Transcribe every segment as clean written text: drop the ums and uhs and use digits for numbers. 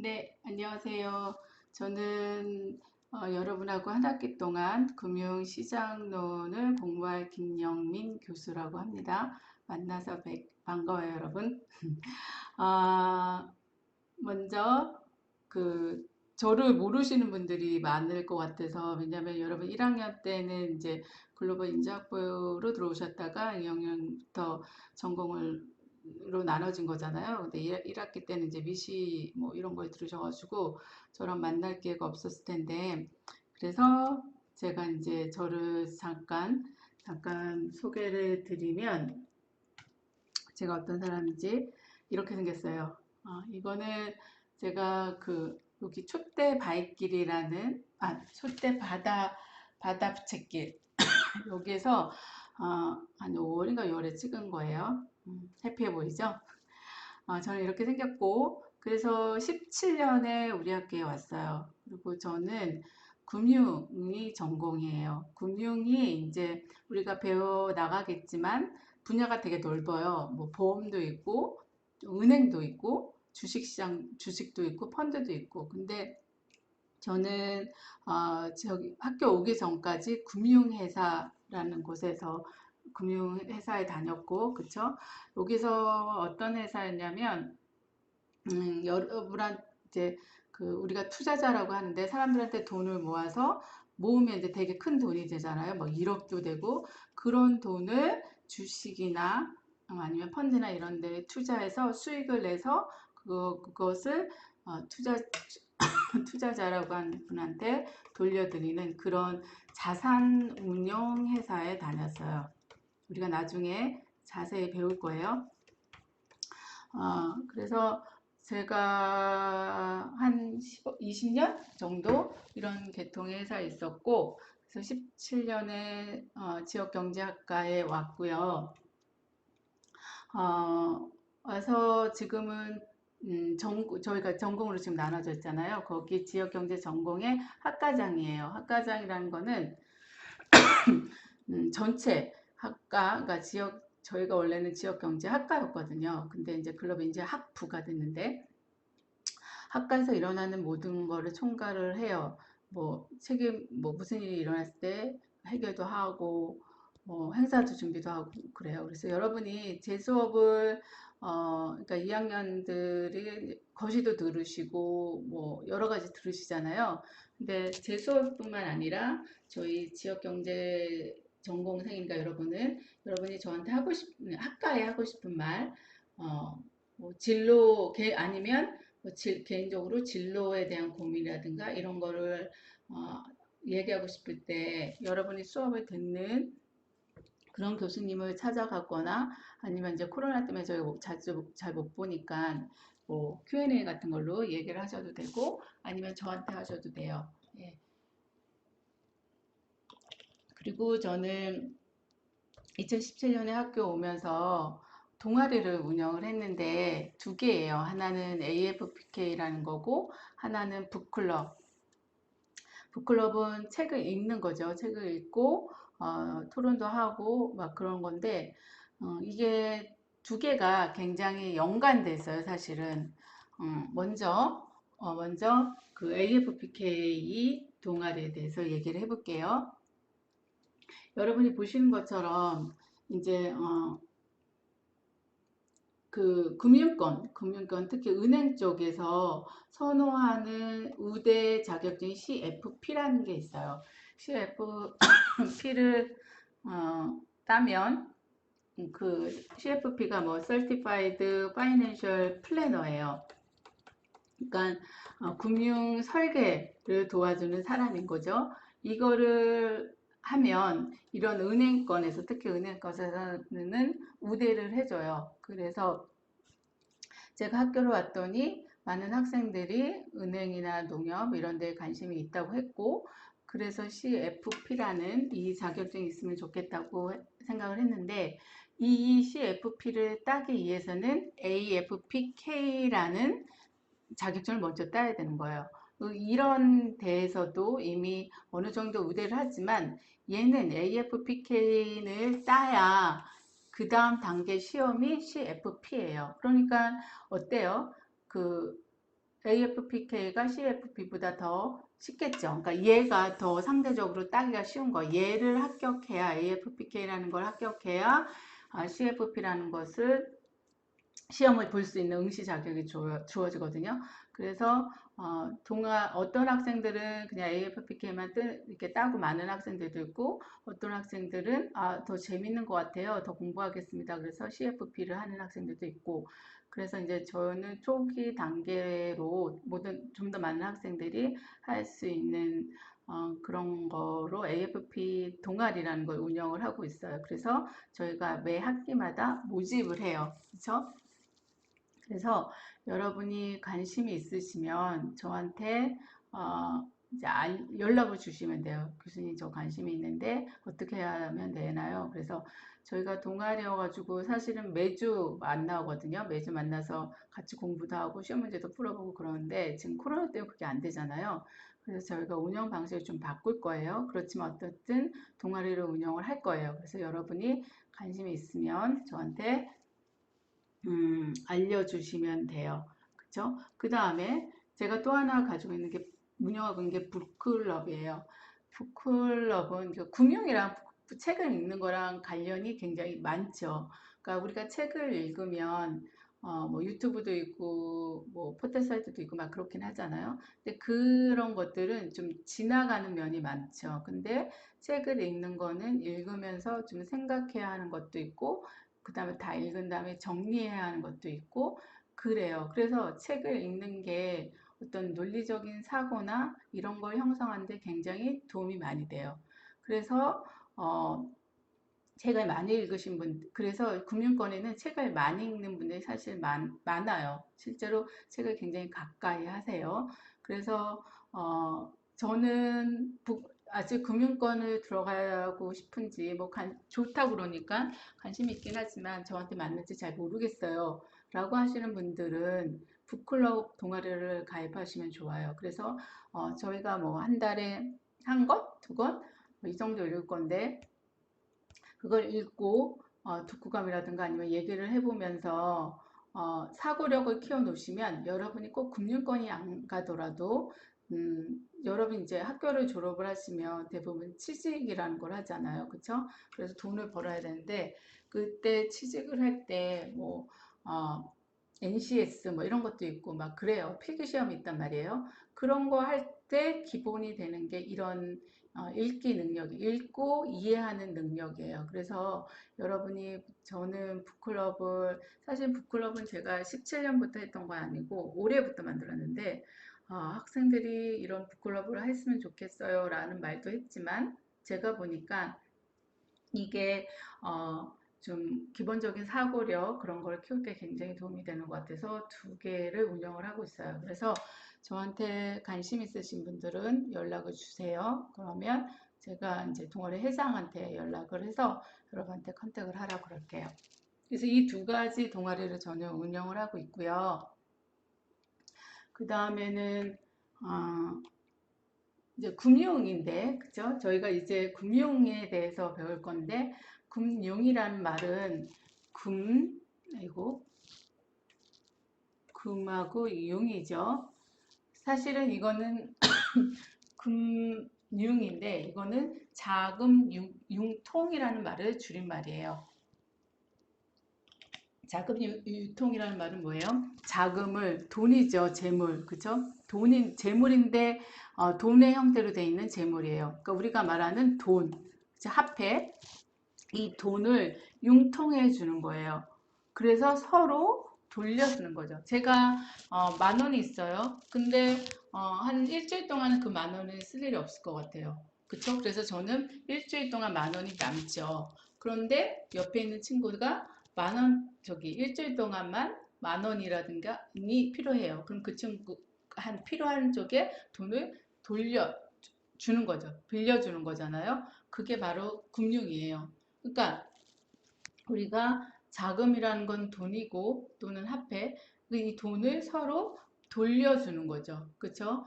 네, 안녕하세요. 저는 여러분하고 한 학기 동안 금융시장론을 공부할 김영민 교수라고 합니다. 만나서 반가워요, 여러분. 아, 먼저 그 저를 모르시는 분들이 많을 것 같아서, 왜냐하면 여러분 1학년 때는 이제 글로벌 인재학부로 들어오셨다가 2학년부터 전공으로 나눠진 거잖아요. 근데 1학기 때는 이제 미시 뭐 이런 걸 들으셔가지고 저랑 만날 기회가 없었을 텐데, 그래서 제가 이제 저를 잠깐 소개를 드리면, 제가 어떤 사람인지 이렇게 생겼어요. 이거는 제가 여기 촛대 바위길이라는, 촛대 바다 부채길 여기에서 한 5월인가 6월에 찍은 거예요. 해피해 보이죠? 저는 이렇게 생겼고, 그래서 17년에 우리 학교에 왔어요. 그리고 저는 금융이 전공이에요. 금융이 이제 우리가 배워 나가겠지만 분야가 되게 넓어요. 뭐 보험도 있고, 은행도 있고, 주식도 있고, 펀드도 있고. 근데 저는 저기 학교 오기 전까지 금융회사라는 곳에서 금융회사에 다녔고, 그쵸? 여기서 어떤 회사였냐면, 여러분한 이제 우리가 투자자라고 하는데, 사람들한테 돈을 모아서 모으면 이제 되게 큰 돈이 되잖아요. 뭐 1억도 되고, 그런 돈을 주식이나 아니면 펀드나 이런 데 투자해서 수익을 내서 그것을 투자자라고 하는 분한테 돌려드리는 그런 자산 운용 회사에 다녔어요. 우리가 나중에 자세히 배울 거예요. 그래서 제가 한 20년 정도 이런 계통의 회사에 있었고, 그래서 17년에 지역경제학과에 왔고요. 와서 지금은 저희가 전공으로 지금 나눠져 있잖아요. 거기 지역경제 전공의 학과장이에요. 학과장이라는 거는 전체 그러니까 저희가 원래는 지역경제 학과였거든요. 근데 이제 글로벌 인재 학부가 됐는데, 학과에서 일어나는 모든 거를 총괄을 해요. 뭐 무슨 일이 일어났을 때 해결도 하고, 뭐 행사도 준비도 하고 그래요. 그래서 여러분이 제 수업을 그러니까 2학년들이 거시도 들으시고 뭐 여러 가지 들으시잖아요. 근데 제 수업뿐만 아니라 저희 지역경제 전공생이니까 여러분이 저한테 학과에 하고 싶은 말, 뭐 아니면 뭐 개인적으로 진로에 대한 고민이라든가 이런 거를 어, 얘기하고 싶을 때, 여러분이 수업을 듣는 그런 교수님을 찾아가거나, 아니면 이제 코로나 때문에 저희가 자주 잘 못 보니까 뭐 Q&A 같은 걸로 얘기를 하셔도 되고, 아니면 저한테 하셔도 돼요. 예. 그리고 저는 2017년에 학교 오면서 동아리를 운영을 했는데 두 개예요. 하나는 AFPK라는 거고, 하나는 북클럽. 북클럽은 책을 읽는 거죠. 책을 읽고 토론도 하고 막 그런 건데, 이게 두 개가 굉장히 연관돼 있어요, 사실은. 먼저 그 AFPK 동아리에 대해서 얘기를 해볼게요. 여러분이 보시는 것처럼 이제 금융권, 특히 은행 쪽에서 선호하는 우대 자격증 CFP라는 게 있어요. CFP를 따면 그 CFP가 뭐 Certified Financial Planner예요. 그러니까 금융 설계를 도와주는 사람인 거죠. 이거를 하면 이런 은행권에서, 특히 은행권에서는 우대를 해줘요. 그래서 제가 학교를 왔더니 많은 학생들이 은행이나 농협 이런 데에 관심이 있다고 했고, 그래서 CFP라는 이 자격증이 있으면 좋겠다고 생각을 했는데, 이 CFP를 따기 위해서는 AFPK라는 자격증을 먼저 따야 되는 거예요. 이런 데에서도 이미 어느 정도 우대를 하지만, 얘는 AFPK를 따야 그 다음 단계 시험이 CFP예요. 그러니까 어때요? 그 AFPK가 CFP보다 더 쉽겠죠. 그러니까 얘가 더 상대적으로 따기가 쉬운 거. 얘를 합격해야 AFPK라는 걸 합격해야 CFP라는 것을 시험을 볼 수 있는 응시 자격이 주어지거든요. 그래서 어떤 학생들은 그냥 AFPK만 이렇게 따고 많은 학생들도 있고, 어떤 학생들은 더 재밌는 것 같아요. 더 공부하겠습니다. 그래서 CFP를 하는 학생들도 있고, 그래서 이제 저는 초기 단계로 좀 더 많은 학생들이 할 수 있는 그런 거로 AFP 동아리라는 걸 운영을 하고 있어요. 그래서 저희가 매 학기마다 모집을 해요. 그렇죠? 그래서 여러분이 관심이 있으시면 저한테 이제 연락을 주시면 돼요. 교수님 저 관심이 있는데 어떻게 하면 되나요? 그래서 저희가 동아리여가지고 사실은 매주 만나거든요. 매주 만나서 같이 공부도 하고 시험 문제도 풀어보고 그러는데 지금 코로나 때문에 그게 안 되잖아요. 그래서 저희가 운영 방식을 좀 바꿀 거예요. 그렇지만 어쨌든 동아리를 운영을 할 거예요. 그래서 여러분이 관심이 있으면 저한테 알려주시면 돼요. 그쵸? 그 다음에 제가 또 하나 가지고 있는 게 운영하고 있는 게 북클럽이에요. 북클럽은 금융이랑 책을 읽는 거랑 관련이 굉장히 많죠. 그러니까 우리가 책을 읽으면 뭐 유튜브도 있고 뭐 포털 사이트도 있고 막 그렇긴 하잖아요. 근데 그런 것들은 좀 지나가는 면이 많죠. 근데 책을 읽는 거는 읽으면서 좀 생각해야 하는 것도 있고 그 다음에 다 읽은 다음에 정리해야 하는 것도 있고 그래요. 그래서 책을 읽는 게 어떤 논리적인 사고나 이런 걸 형성하는 데 굉장히 도움이 많이 돼요. 그래서 어, 책을 많이 읽으신 분, 그래서 금융권에는 책을 많이 읽는 분들이 사실 많아요. 실제로 책을 굉장히 가까이 하세요. 그래서 저는 아직 금융권을 들어가고 싶은지 좋다고 그러니까 관심 있긴 하지만 저한테 맞는지 잘 모르겠어요. 라고 하시는 분들은 북클럽 동아리를 가입하시면 좋아요. 그래서 저희가 뭐 한 달에 한 권, 두 권, 이 정도 읽을 건데 그걸 읽고 독후감이라든가 아니면 얘기를 해보면서 사고력을 키워놓으시면 여러분이 꼭 금융권이 안 가더라도 여러분 이제 학교를 졸업을 하시면 대부분 취직이라는 걸 하잖아요. 그쵸? 그래서 돈을 벌어야 되는데 그때 취직을 할 때뭐 NCS 뭐 이런 것도 있고 막 그래요. 필기 시험이 있단 말이에요. 그런 거 할 때 기본이 되는 게 이런 읽기 능력, 읽고 이해하는 능력이에요. 그래서 여러분이 저는 북클럽을 사실 북클럽은 제가 17년부터 했던 건 아니고 올해부터 만들었는데 학생들이 이런 북클럽을 했으면 좋겠어요 라는 말도 했지만 제가 보니까 이게 좀 기본적인 사고력 그런 걸 키울 때 굉장히 도움이 되는 것 같아서 두 개를 운영을 하고 있어요. 그래서 저한테 관심 있으신 분들은 연락을 주세요. 그러면 제가 이제 동아리 회장한테 연락을 해서 여러분한테 컨택을 하라고 그럴게요. 그래서 이 두 가지 동아리를 저는 운영을 하고 있고요. 그 다음에는 이제 금융인데, 그죠? 저희가 이제 금융에 대해서 배울 건데, 금융이라는 말은 아이고, 금하고 융이죠. 사실은 이거는 금융인데, 이거는 자금 융통이라는 말을 줄임말이에요. 자금 유통이라는 말은 뭐예요? 자금을 돈이죠, 재물, 그죠? 재물인데 돈의 형태로 되어 있는 재물이에요. 그러니까 우리가 말하는 돈, 화폐, 이 돈을 융통해 주는 거예요. 그래서 서로 돌려주는 거죠. 제가 10,000원이 있어요. 근데 한 일주일 동안은 그 10,000원을 쓸 일이 없을 것 같아요. 그쵸? 그래서 저는 일주일 동안 10,000원이 남죠. 그런데 옆에 있는 친구가 10,000원, 일주일 동안만 10,000원이라든가이 필요해요. 그럼 그 친구 필요한 쪽에 돈을 돌려주는 거죠. 빌려주는 거잖아요. 그게 바로 금융이에요. 그러니까 우리가 자금이라는 건 돈이고 또는 화폐, 이 돈을 서로 돌려주는 거죠. 그쵸?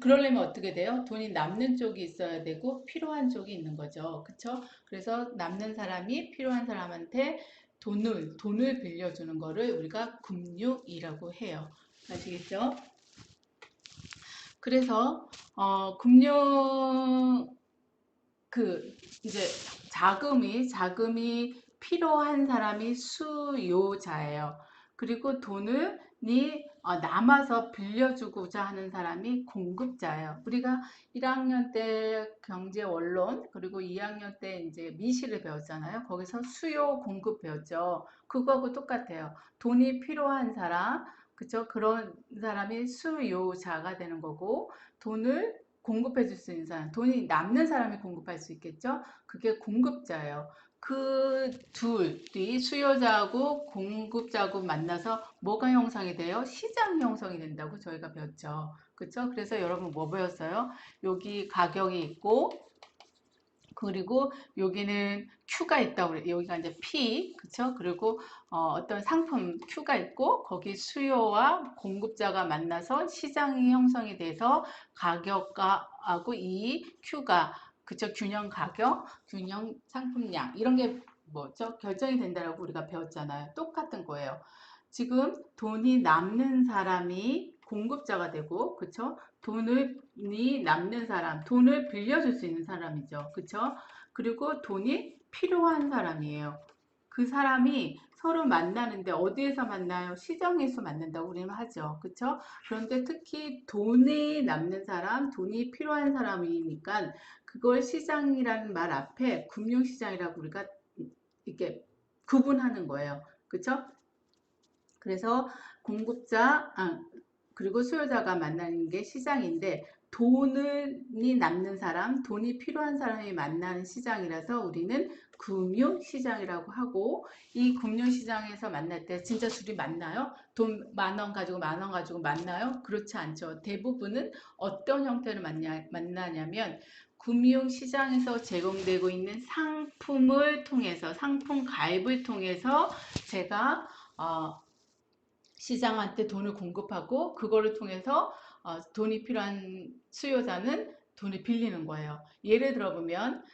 그러려면 어떻게 돼요? 돈이 남는 쪽이 있어야 되고 필요한 쪽이 있는 거죠. 그쵸? 그래서 남는 사람이 필요한 사람한테 돈을 빌려주는 거를 우리가 금융이라고 해요. 아시겠죠? 그래서 금융 그 이제 자금이 필요한 사람이 수요자예요. 그리고 돈을 남아서 빌려주고자 하는 사람이 공급자예요. 우리가 1학년 때 경제 원론 그리고 2학년 때 이제 미시를 배웠잖아요. 거기서 수요 공급 배웠죠. 그거하고 똑같아요. 돈이 필요한 사람, 그쵸? 그런 사람이 수요자가 되는 거고 돈을 공급해 줄 수 있는 사람, 돈이 남는 사람이 공급할 수 있겠죠? 그게 공급자예요. 그 둘이 수요자하고 공급자하고 만나서 뭐가 형성이 돼요? 시장이 형성이 된다고 저희가 배웠죠. 그쵸? 그래서 여러분 뭐 배웠어요? 여기 가격이 있고, 그리고 여기는 Q가 있다고 그래요. 여기가 이제 P, 그쵸? 그리고 어떤 상품 Q가 있고 거기 수요와 공급자가 만나서 시장이 형성이 돼서 가격하고 이 Q가 그쵸? 균형 가격, 균형 상품량 이런 게 뭐죠? 결정이 된다라고 우리가 배웠잖아요. 똑같은 거예요. 지금 돈이 남는 사람이 공급자가 되고, 그쵸? 돈이 남는 사람, 돈을 빌려줄 수 있는 사람이죠. 그쵸? 그리고 돈이 필요한 사람이에요. 그 사람이 서로 만나는데 어디에서 만나요? 시장에서 만난다고 우리는 하죠. 그쵸? 그런데 특히 돈이 남는 사람, 돈이 필요한 사람이니까 그걸 시장이라는 말 앞에 금융시장이라고 우리가 이렇게 구분하는 거예요. 그쵸? 그래서 공급자, 그리고 수요자가 만나는 게 시장인데 돈이 남는 사람, 돈이 필요한 사람이 만나는 시장이라서 우리는 금융시장이라고 하고 이 금융시장에서 만날 때 진짜 둘이 만나요? 돈 10,000원 가지고 10,000원 가지고 만나요? 그렇지 않죠. 대부분은 어떤 형태로 만나냐면 금융시장에서 제공되고 있는 상품을 통해서 상품 가입을 통해서 제가 시장한테 돈을 공급하고 그거를 통해서 돈이 필요한 수요자는 돈을 빌리는 거예요. 예를 들어 보면